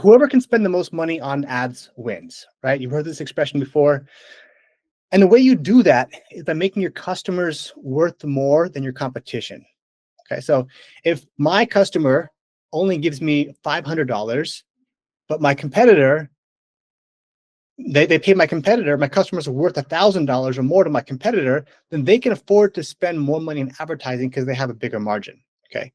Whoever can spend the most money on ads wins, right? You've heard this expression before. And the way you do that is by making your customers worth more than your competition. Okay, so if my customer only gives me $500, but my competitor, they pay my competitor, my customers are worth $1,000 or more to my competitor, then they can afford to spend more money in advertising because they have a bigger margin. Okay,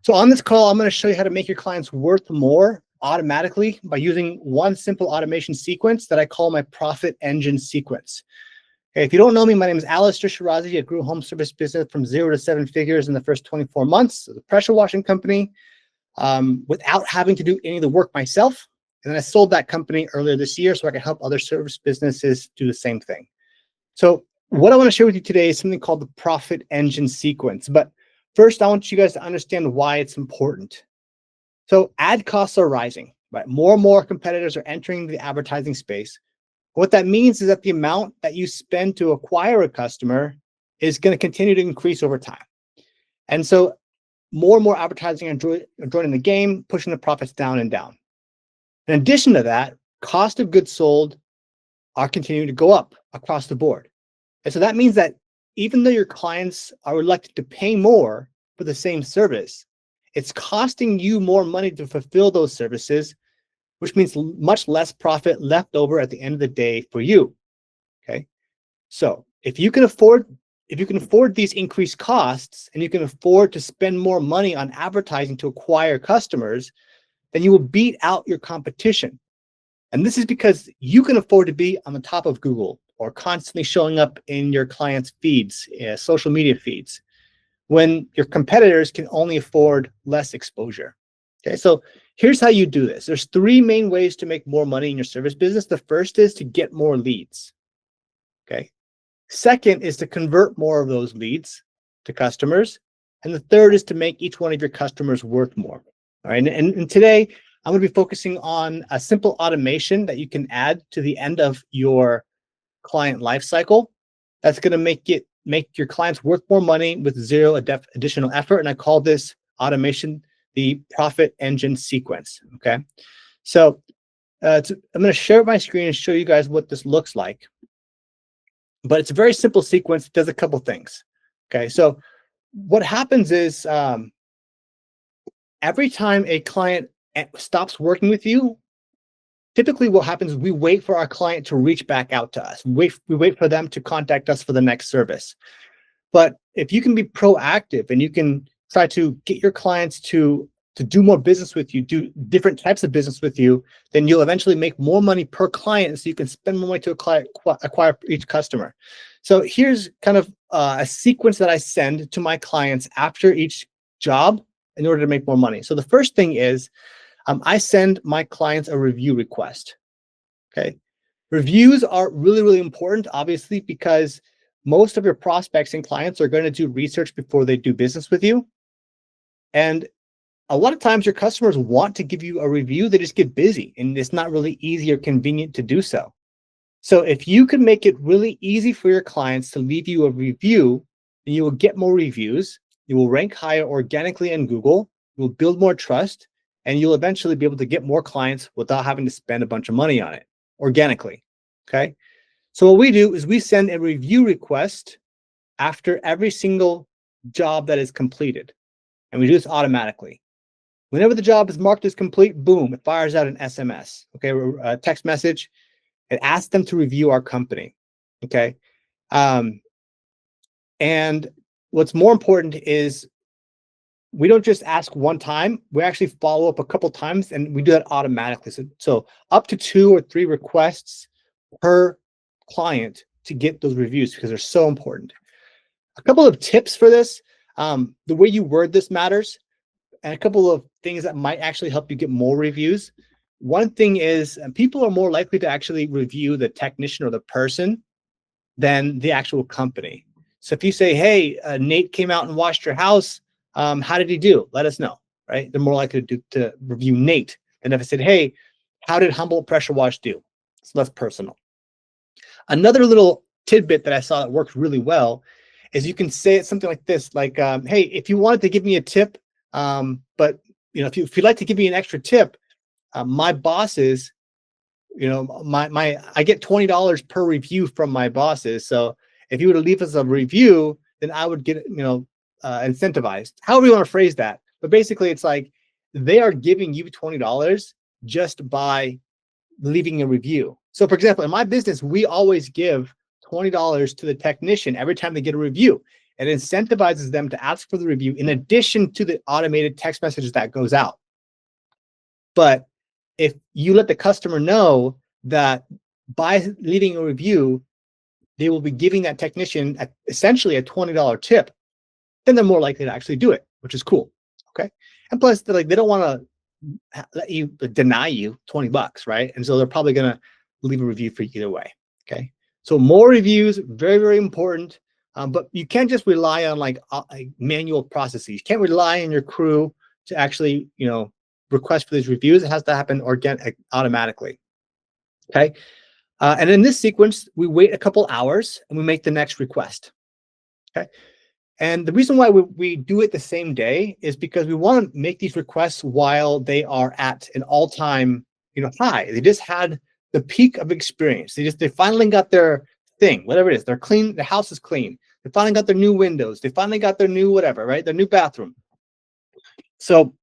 so on this call, I'm going to show you how to make your clients worth more automatically by using one simple automation sequence that I call my profit engine sequence. Okay, if you don't know me, my name is Alistair Shirazi. I grew a home service business from 0 to 7 figures in the first 24 months as a pressure washing company without having to do any of the work myself. And then I sold that company earlier this year so I can help other service businesses do the same thing. So what I want to share with you today is something called the profit engine sequence. But first, I want you guys to understand why it's important. So ad costs are rising, right? More and more competitors are entering the advertising space. What that means is that the amount that you spend to acquire a customer is going to continue to increase over time. And so more and more advertising are joining the game, pushing the profits down and down. In addition to that, cost of goods sold are continuing to go up across the board. And so that means that even though your clients are elected to pay more for the same service, it's costing you more money to fulfill those services, which means much less profit left over at the end of the day for you. Okay. So if you can afford these increased costs and you can afford to spend more money on advertising to acquire customers, then you will beat out your competition. And this is because you can afford to be on the top of Google or constantly showing up in your clients' feeds, social media feeds, when your competitors can only afford less exposure. Okay, so here's how you do this. There's 3 main ways to make more money in your service business. The first is to get more leads. Okay. Second is to convert more of those leads to customers. And the third is to make each one of your customers worth more. All right. And today, I'm going to be focusing on a simple automation that you can add to the end of your client lifecycle. That's going to make your clients worth more money with zero additional effort. And I call this automation the profit engine sequence. Okay. So I'm going to share my screen and show you guys what this looks like. But it's a very simple sequence. It does a couple things. Okay. So what happens is every time a client stops working with you, typically what happens is we wait for our client to reach back out to us. We wait for them to contact us for the next service. But if you can be proactive and you can try to get your clients to do more business with you, do different types of business with you, then you'll eventually make more money per client so you can spend more money to acquire each customer. So here's kind of a sequence that I send to my clients after each job in order to make more money. So the first thing is I send my clients a review request. Okay. Reviews are really, really important, obviously, because most of your prospects and clients are going to do research before they do business with you. And a lot of times your customers want to give you a review, they just get busy and it's not really easy or convenient to do so. So if you can make it really easy for your clients to leave you a review, then you will get more reviews, you will rank higher organically in Google, you will build more trust, and you'll eventually be able to get more clients without having to spend a bunch of money on it organically. Okay. So what we do is we send a review request after every single job that is completed. And we do this automatically. Whenever the job is marked as complete, boom, it fires out an SMS, okay, a text message. It asks them to review our company, okay? And what's more important is we don't just ask one time, we actually follow up a couple times and we do that automatically. So up to 2 or 3 requests per client to get those reviews because they're so important. A couple of tips for this, the way you word this matters, and a couple of things that might actually help you get more reviews. One thing is people are more likely to actually review the technician or the person than the actual company. So if you say, hey, Nate came out and washed your house, how did he do? Let us know, right? They're more likely to review Nate than if I said, hey, how did Humboldt Pressure Wash do? It's less personal. Another little tidbit that I saw that works really well is you can say it something like this, like, hey, if you wanted to give me a tip, but if you'd like to give me an extra tip, My bosses, I get $20 per review from my bosses. So if you were to leave us a review, then I would get, incentivized. However you want to phrase that. But basically, it's like they are giving you $20 just by leaving a review. So for example, in my business, we always give $20 to the technician every time they get a review. It incentivizes them to ask for the review in addition to the automated text messages that goes out. But if you let the customer know that by leaving a review, they will be giving that technician essentially a $20 tip, then they're more likely to actually do it, which is cool. Okay. And plus, they don't want to let you deny you $20, right? And so they're probably going to leave a review for you either way. Okay. So more reviews, very, very important. But you can't just rely on like manual processes. You can't rely on your crew to actually, request for these reviews. It has to happen automatically. Okay. And in this sequence, we wait a couple hours and we make the next request. Okay. And the reason why we do it the same day is because we want to make these requests while they are at an all-time, high. They just had the peak of experience. They finally got their thing, whatever it is. They're clean. The house is clean. They finally got their new windows. They finally got their new whatever, right? Their new bathroom. So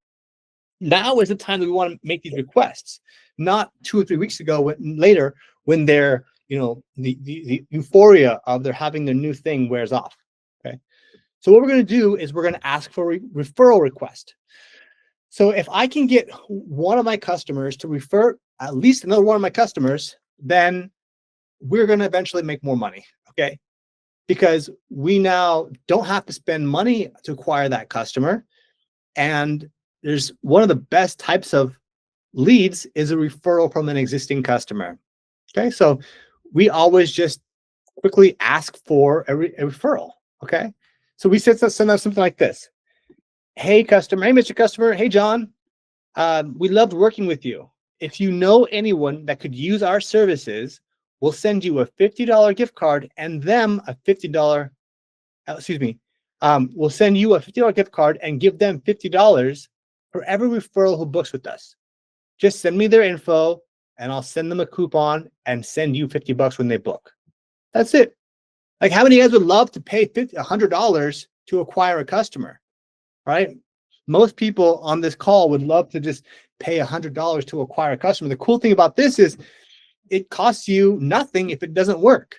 now is the time that we want to make these requests, not 2 or 3 weeks ago, later when they're, the euphoria of their having their new thing wears off. Okay. So what we're going to do is we're going to ask for a referral request. So if I can get one of my customers to refer at least another one of my customers, then we're going to eventually make more money. Okay. Because we now don't have to spend money to acquire that customer. And there's one of the best types of leads is a referral from an existing customer. Okay. So we always just quickly ask for a referral. Okay. So we send out something like this. Hey, customer. Hey, Mr. Customer. Hey, John. We loved working with you. If you know anyone that could use our services, we'll send you a $50 gift card and them a $50. We'll send you a $50 gift card and give them $50 for every referral who books with us. Just send me their info and I'll send them a coupon and send you $50 when they book. That's it. Like, how many of you guys would love to pay $100 to acquire a customer, right? Most people on this call would love to just pay $100 to acquire a customer. The cool thing about this is it costs you nothing if it doesn't work.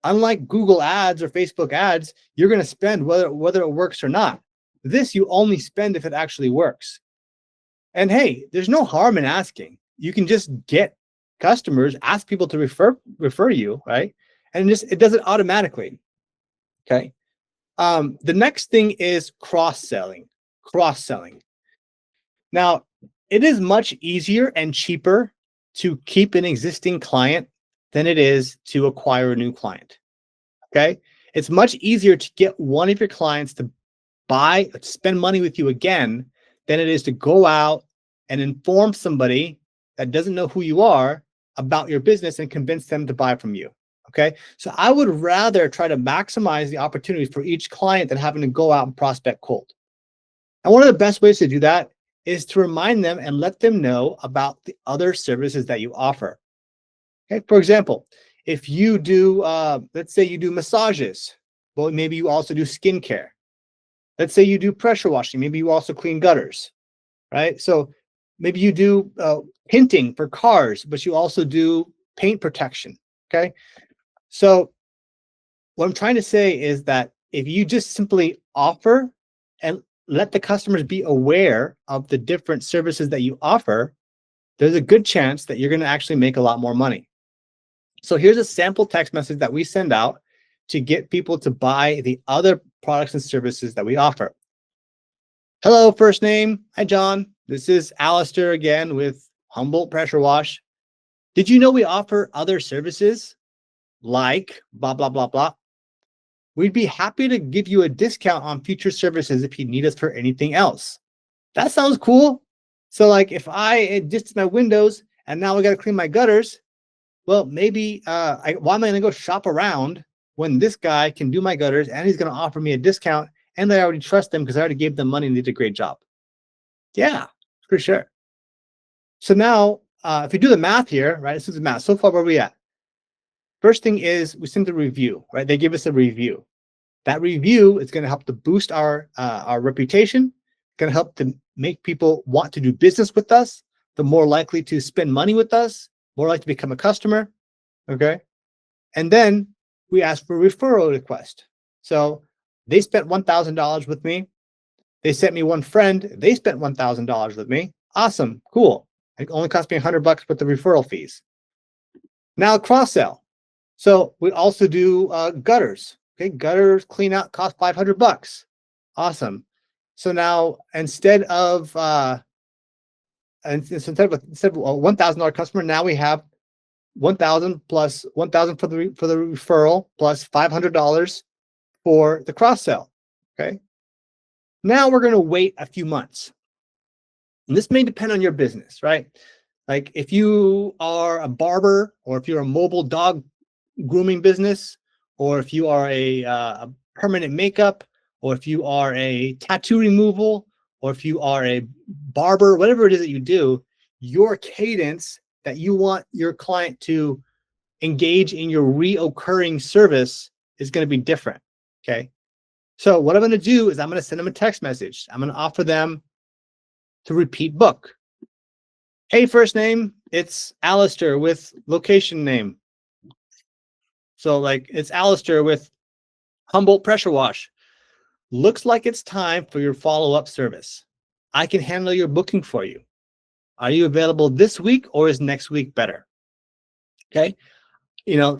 Unlike Google ads or Facebook ads, you're going to spend whether it works or not. This you only spend if it actually works. And hey, there's no harm in asking. You can just get customers, ask people to refer you, right? And it does it automatically. Okay. The next thing is cross-selling. Now, it is much easier and cheaper to keep an existing client than it is to acquire a new client. Okay. It's much easier to get one of your clients to spend money with you again than it is to go out and inform somebody that doesn't know who you are about your business and convince them to buy from you. Okay. So I would rather try to maximize the opportunities for each client than having to go out and prospect cold. And one of the best ways to do that is to remind them and let them know about the other services that you offer. Okay. For example, if you do, let's say you do massages, well, maybe you also do skincare. Let's say you do pressure washing. Maybe you also clean gutters, right? So maybe you do tinting for cars, but you also do paint protection. Okay. So what I'm trying to say is that if you just simply offer and let the customers be aware of the different services that you offer, there's a good chance that you're going to actually make a lot more money. So here's a sample text message that we send out to get people to buy the other products and services that we offer. Hello, first name. Hi, John. This is Alistair again with Humboldt Pressure Wash. Did you know we offer other services like blah, blah, blah, blah? We'd be happy to give you a discount on future services if you need us for anything else. That sounds cool. So like if I just my windows and now I got to clean my gutters, well, maybe why am I going to go shop around when this guy can do my gutters and he's going to offer me a discount and I already trust them because I already gave them money and they did a great job. Yeah, for sure. So now, if you do the math here, right? This is the math. So far, where are we at? First thing is we send a review, right? They give us a review. That review is going to help to boost our reputation. Going to help to make people want to do business with us. The more likely to spend money with us, more likely to become a customer. Okay, and then we ask for a referral request. So they spent $1,000 with me. They sent me one friend. They spent $1,000 with me. Awesome, cool. It only cost me $100 with the referral fees. Now cross sell. So we also do gutters. Okay, gutters clean out cost $500. Awesome. So now instead of instead of a $1,000 customer, now we have 1,000 plus 1,000 for the referral plus $500 for the cross sell. Okay. Now we're going to wait a few months. And this may depend on your business, right? Like if you are a barber, or if you're a mobile dog grooming business, or if you are a permanent makeup, or if you are a tattoo removal, or if you are a barber, whatever it is that you do, your cadence that you want your client to engage in your reoccurring service is going to be different. Okay. So what I'm going to do is I'm going to send them a text message. I'm going to offer them to repeat book. Hey, first name, it's Alistair with location name. So like it's Alistair with Humboldt Pressure Wash. Looks like it's time for your follow-up service. I can handle your booking for you. Are you available this week, or is next week better? Okay.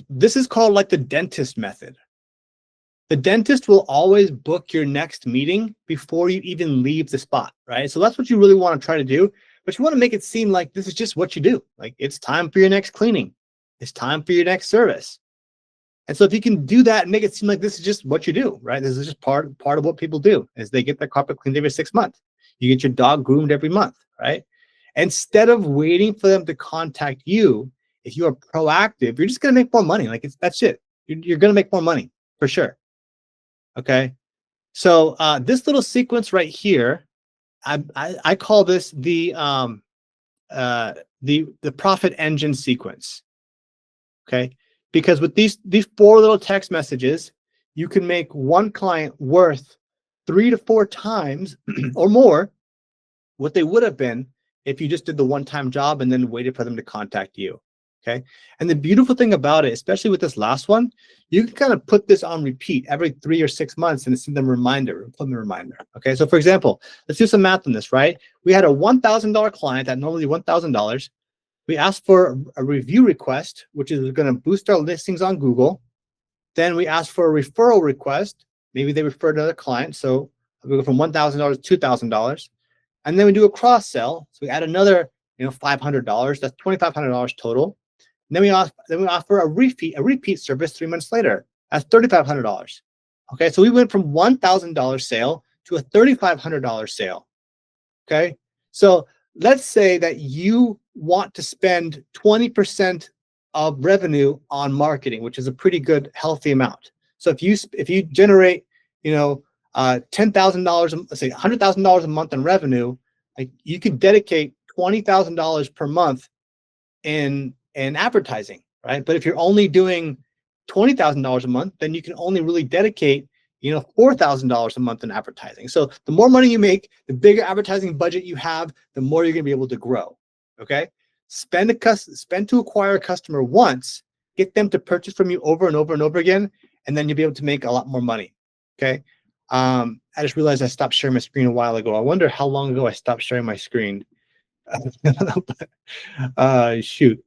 This is called like the dentist method. The dentist will always book your next meeting before you even leave the spot, right? So that's what you really want to try to do, but you want to make it seem like this is just what you do. Like it's time for your next cleaning. It's time for your next service. And so if you can do that and make it seem like this is just what you do, right? This is just part of what people do, is they get their carpet cleaned every 6 months. You get your dog groomed every month, right? Instead of waiting for them to contact you, if you are proactive, you're just going to make more money. Like that's it. You're going to make more money for sure. Okay. So this little sequence right here, I call this the profit engine sequence. Okay. Because with these 4 little text messages, you can make one client worth 3 to 4 times or more what they would have been if you just did the one-time job and then waited for them to contact you. Okay. And the beautiful thing about it, especially with this last one, you can kind of put this on repeat every 3 or 6 months and send them a reminder, put them a reminder. Okay. So for example, let's do some math on this, right? We had a $1,000 client that normally $1,000. We asked for a review request, which is going to boost our listings on Google. Then we asked for a referral request. Maybe they referred another client. So we go from $1,000 to $2,000. And then we do a cross sell. So we add another, $500. That's $2,500 total. And then we offer a repeat service 3 months later. That's $3,500. Okay, so we went from $1,000 sale to a $3,500 sale. Okay, so let's say that you want to spend 20% of revenue on marketing, which is a pretty good, healthy amount. So if you generate, $10,000, let's say $100,000 a month in revenue, like you could dedicate $20,000 per month in advertising, right? But if you're only doing $20,000 a month, then you can only really dedicate, $4,000 a month in advertising. So the more money you make, the bigger advertising budget you have, the more you're going to be able to grow. Okay, spend to acquire a customer once, get them to purchase from you over and over and over again, and then you'll be able to make a lot more money. Okay. I just realized I stopped sharing my screen a while ago. I wonder how long ago I stopped sharing my screen. Shoot.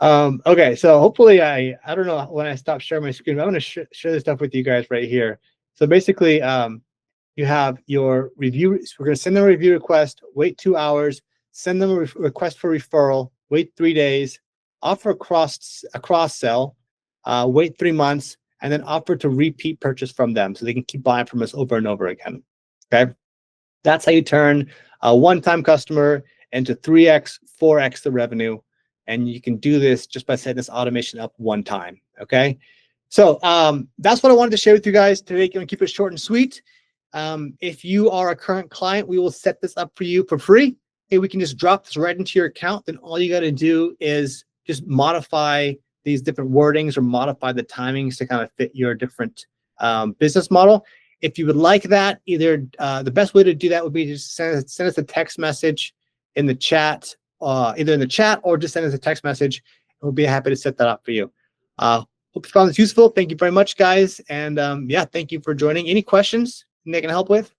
Okay, so hopefully I don't know when I stopped sharing my screen, but I'm going to share this stuff with you guys right here. So basically, you have your review. So we're going to send them a review request, wait 2 hours, send them a request for referral, wait 3 days, offer a cross sell, wait 3 months, and then offer to repeat purchase from them so they can keep buying from us over and over again. Okay, that's how you turn a one-time customer into 3x, 4x the revenue. And you can do this just by setting this automation up one time. Okay, so that's what I wanted to share with you guys today. Going to keep it short and sweet. If you are a current client, we will set this up for you for free. hey, we can just drop this right into your account, then all you got to do is just modify these different wordings or modify the timings to kind of fit your different business model. If you would like that, either the best way to do that would be to send us a text message in the chat, either in the chat or just send us a text message. We'll be happy to set that up for you. Hope you found this useful. Thank you very much, guys. And yeah, thank you for joining. Any questions they can help with?